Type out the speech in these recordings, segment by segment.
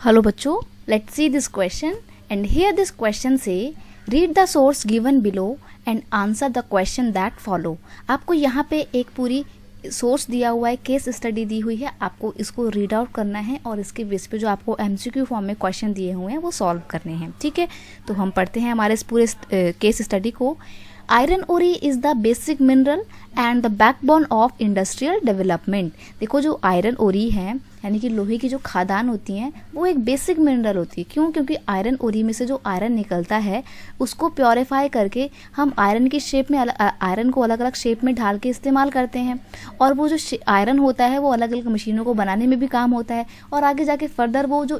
Hello बच्चों, let's see this question and here this question से read the source given below and answer the question that follow. आपको यहाँ पे एक पूरी सोर्स दिया हुआ है, केस स्टडी दी हुई है, आपको इसको रीड आउट करना है और इसके बेस पे जो आपको एमसीक्यू फॉर्म में क्वेश्चन दिए हुए हैं वो सॉल्व करने हैं। ठीक है, तो हम पढ़ते हैं हमारे इस पूरे केस स्टडी को। आयरन ओरी is the basic mineral and the backbone of industrial development. देखो, जो आयरन ओरी है यानी कि लोहे की जो खादान होती हैं वो एक बेसिक मिनरल होती है। क्यों? क्योंकि आयरन ओरी में से जो आयरन निकलता है उसको प्योरीफाई करके हम आयरन की शेप में आयरन को अलग अलग शेप में ढाल के इस्तेमाल करते हैं और वो जो आयरन होता है वो अलग अलग मशीनों को बनाने में भी काम होता है और आगे जाके फर्दर वो जो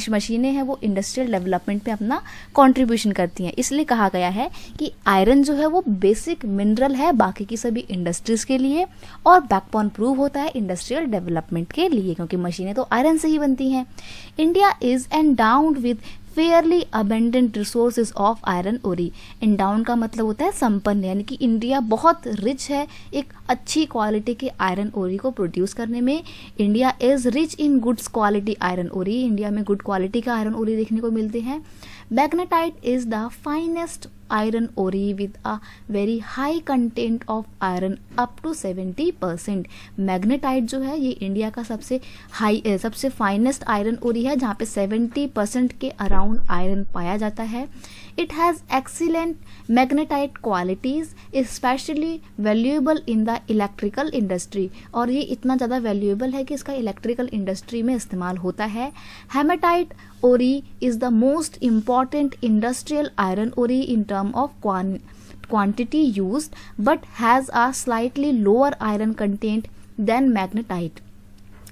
मशीनें हैं वो इंडस्ट्रियल डेवलपमेंट पे अपना कॉन्ट्रीब्यूशन करती हैं। इसलिए कहा गया है कि आयरन जो है वो बेसिक मिनरल है बाकी की सभी इंडस्ट्रीज के लिए और बैकबोन प्रूव होता है इंडस्ट्रियल डेवलपमेंट के लिए, क्योंकि मशीनें तो आयरन से ही बनती हैं। India is endowed with fairly abundant resources of iron ore. एंडाउन का मतलब होता है संपन्न, यानी कि इंडिया बहुत रिच है एक अच्छी क्वालिटी के आयरन ओरी को प्रोड्यूस करने में। India is rich in goods quality iron ore. India में गुड क्वालिटी का आयरन ओरी देखने को मिलते हैं। Magnetite is the finest iron ore with a very high content of iron up to 70%। Magnetite जो है ये इंडिया का सबसे फाइनेस्ट आयरन ओरी है जहाँ पे 70% के अराउंड आयरन पाया जाता है। It has excellent magnetite qualities specially valuable in the electrical industry, और ये इतना ज़्यादा वैल्यूएबल है कि इसका इलेक्ट्रिकल इंडस्ट्री में इस्तेमाल होता है। हेमेटाइट ओरी is the most important industrial iron ओरी in term of quantity used but has a slightly lower iron content than magnetite।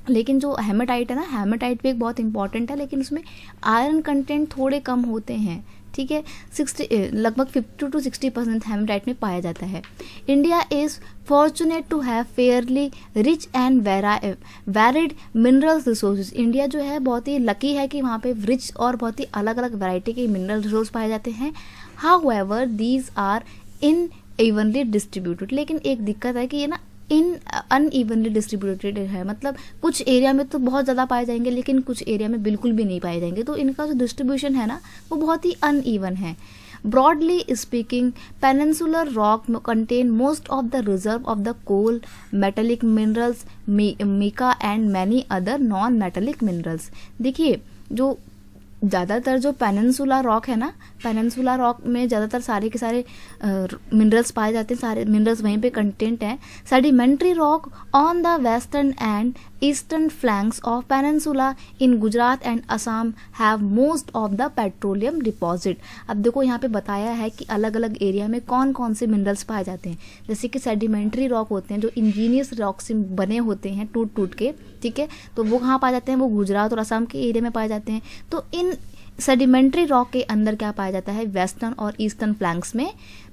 लेकिन जो हेमेटाइट है ना, हेमेटाइट भी एक बहुत इंपॉर्टेंट है लेकिन उसमें आयरन कंटेंट थोड़े कम होते हैं। ठीक है, लगभग 50 to 60% हेमेटाइट में पाया जाता है। India is fortunate to have fairly rich and varied mineral resources. India जो है बहुत ही लकी है कि वहाँ पे रिच और बहुत ही अलग अलग वैरायटी के मिनरल रिसोर्स पाए जाते हैं। However these are unevenly distributed. लेकिन एक दिक्कत है कि ये ना अनइवनली डिस्ट्रीब्यूटेड है, मतलब कुछ एरिया में तो बहुत ज़्यादा पाए जाएंगे लेकिन कुछ एरिया में बिल्कुल भी नहीं पाए जाएंगे, तो इनका जो डिस्ट्रीब्यूशन है ना वो बहुत ही अनइवन है। Broadly speaking, peninsular rock contain most of the reserve of the coal, metallic minerals, mica and many other non-metallic minerals। देखिए, जो ज़्यादातर जो पेनिनसुला रॉक है ना, पेनिनसुला रॉक में ज़्यादातर सारे के सारे मिनरल्स पाए जाते हैं, सारे मिनरल्स वहीं पे कंटेंट हैं। Sedimentary rock on the western and eastern flanks of peninsula in Gujarat and Assam have most of the petroleum deposit. अब देखो यहाँ पे बताया है कि अलग अलग एरिया में कौन कौन से मिनरल्स पाए जाते हैं। जैसे कि सेडिमेंट्री रॉक होते हैं जो इंजीनियस रॉक से बने होते हैं टूट टूट के, ठीक है, तो वो कहाँ पाए जाते हैं? वो गुजरात और असम के एरिया में पाए जाते हैं। तो इन सेडिमेंट्री रॉक के अंदर क्या पाया जाता है? वेस्टर्न और ईस्टर्न फ्लैंक्स में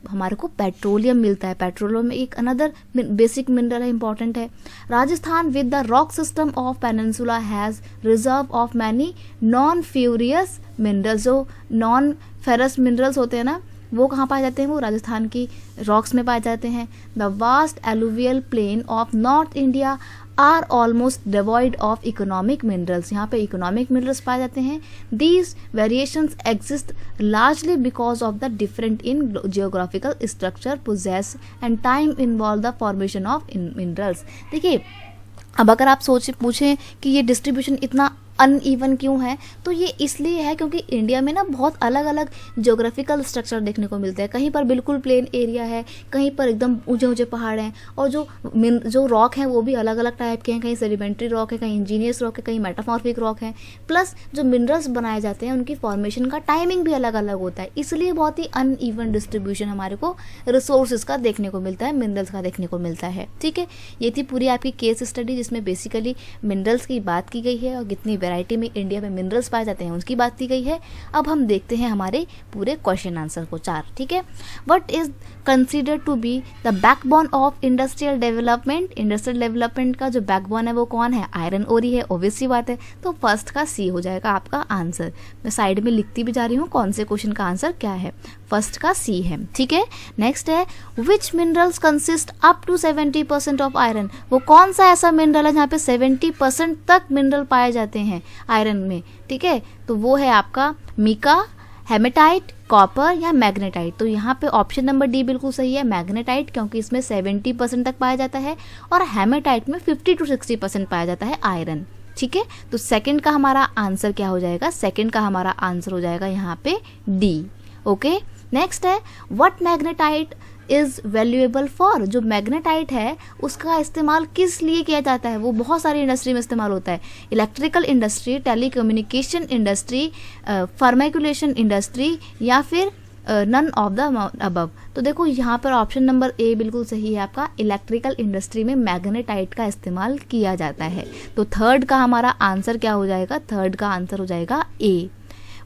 हमारे को पेट्रोलियम मिलता है। पेट्रोलियम एक अनदर बेसिक मिनरल है, इंपॉर्टेंट है। Rajasthan with the rock system of peninsula has reserve of many non furious minerals. जो नॉन फेरस मिनरल्स होते हैं ना, वो कहाँ पाए जाते हैं? वो राजस्थान की रॉक्स में पाए जाते हैं। The vast alluvial plain of North India are almost devoid of economic minerals. यहाँ पे इकोनॉमिक मिनरल्स पाए जाते हैं। These variations exist largely because of the different in geographical structure poses and time involve the formation of minerals. देखिए, अब अगर आप पूछें कि ये डिस्ट्रीब्यूशन इतना अनइवन क्यों है, तो ये इसलिए है क्योंकि इंडिया में ना बहुत अलग अलग ज्योग्राफिकल स्ट्रक्चर देखने को मिलते हैं। कहीं पर बिल्कुल प्लेन एरिया है, कहीं पर एकदम ऊंचे ऊंचे पहाड़ हैं, और जो रॉक हैं वो भी अलग अलग टाइप के हैं। कहीं सेडिमेंट्री रॉक है, कहीं इंजीनियस रॉक है, कहीं मेटामॉर्फिक रॉक है। प्लस जो मिनरल्स बनाए जाते हैं उनकी फॉर्मेशन का टाइमिंग भी अलग अलग होता है, इसलिए बहुत ही अनइवन डिस्ट्रीब्यूशन हमारे को रिसोर्सेज का देखने को मिलता है, मिनरल्स का देखने को मिलता है। ठीक है, ये थी पूरी आपकी केस स्टडी जिसमें बेसिकली मिनरल्स की बात की गई है और कितनी वैरायटी में इंडिया में मिनरल्स पाए जाते हैं उसकी बात की गई है। अब हम देखते हैं हमारे पूरे क्वेश्चन आंसर को 4। ठीक है, what is considered to be the backbone of industrial development. Industrial development का जो बैकबोन है वो कौन है? आयरन ओरी है, ऑब्वियस सी बात है। तो फर्स्ट का सी हो जाएगा आपका आंसर। मैं साइड में लिखती भी जा रही हूँ कौन से क्वेश्चन का आंसर क्या है। फर्स्ट का सी है। ठीक है, नेक्स्ट है which minerals consist up to 70% of iron. वो कौन सा ऐसा मिनरल है जहाँ पे 70% तक मिनरल पाए जाते हैं? हैं आयरन में, ठीक है, तो वो है आपका मीका, हेमेटाइट, कॉपर या मैग्नेटाइट। तो यहाँ पे ऑप्शन नंबर डी बिल्कुल सही है, मैग्नेटाइट, क्योंकि इसमें 70% तक पाया जाता है और हेमेटाइट में 50 to 60% पाया जाता है आयरन, ठीक है। तो सेकंड का हमारा आंसर क्या हो जाएगा, सेकंड का हमारा आंसर हो जाएगा यहाँ पे डी। ओके, नेक्स्ट है what magnetite is valuable for. जो मैग्नेटाइट है उसका इस्तेमाल किस लिए किया जाता है, वो बहुत सारी इंडस्ट्री में इस्तेमाल होता है, इलेक्ट्रिकल इंडस्ट्री, टेलीकम्युनिकेशन इंडस्ट्री, फार्माकुलेशन इंडस्ट्री या फिर नन ऑफ द अबव। तो देखो यहाँ पर ऑप्शन नंबर ए बिल्कुल सही है आपका, इलेक्ट्रिकल इंडस्ट्री में मैग्नेटाइट का इस्तेमाल किया जाता है। तो थर्ड का हमारा आंसर क्या हो जाएगा, थर्ड का आंसर हो जाएगा ए।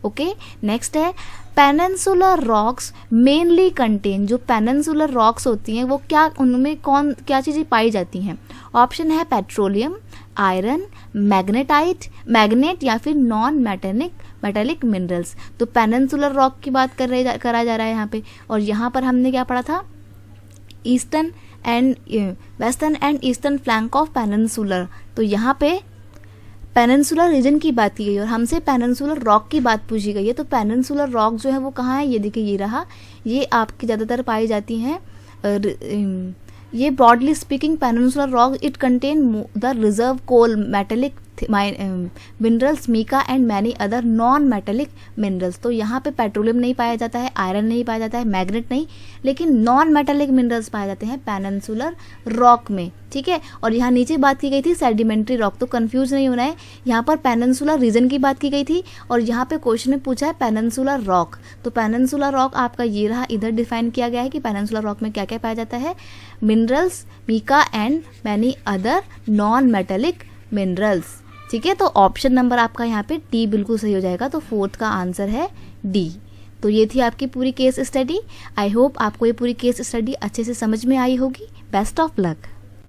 ओके, नेक्स्ट है पेनिनसुलर रॉक्स मेनली कंटेन। जो पेनिनसुलर रॉक्स होती हैं वो क्या, उनमें कौन क्या चीज़ें पाई जाती हैं। ऑप्शन है पेट्रोलियम, आयरन, मैग्नेटाइट, मैग्नेट या फिर नॉन मेटेलिक मिनरल्स। तो पेनिनसुलर रॉक की बात करा जा रहा है यहाँ पे, और यहाँ पर हमने क्या पढ़ा था, eastern and western and eastern flank of peninsular. तो यहाँ पे पेनिनसुलर रीजन की बात की गई और हमसे पेनिनसुलर रॉक की बात पूछी गई है। तो पेनिनसुलर रॉक जो है वो कहाँ है, ये देखिए ये रहा, ये आपकी ज़्यादातर पाई जाती हैं ये broadly speaking peninsular rock it contain the reserve coal, metallic minerals, mica and many other non metallic minerals. तो यहाँ पे पेट्रोलियम नहीं पाया जाता है, आयरन नहीं पाया जाता है, मैग्नेट नहीं, लेकिन नॉन मेटेलिक मिनरल्स पाए जाते हैं पेनिनसुलर रॉक में, ठीक है। और यहाँ नीचे बात की गई थी सेडिमेंट्री रॉक, तो कंफ्यूज नहीं होना है, यहाँ पर पेनिनसुलर रीजन की बात की गई थी और यहाँ पे क्वेश्चन में पूछा है पेनिनसुलर रॉक। तो पेनिनसुलर रॉक आपका ये रहा, इधर डिफाइन किया गया है कि पेनिनसुलर रॉक में क्या क्या पाया जाता है, minerals, mica and many other non metallic minerals, ठीक है। तो ऑप्शन नंबर आपका यहाँ पे डी बिल्कुल सही हो जाएगा। तो फोर्थ का आंसर है डी। तो ये थी आपकी पूरी केस स्टडी। आई होप आपको ये पूरी केस स्टडी अच्छे से समझ में आई होगी। Best of luck.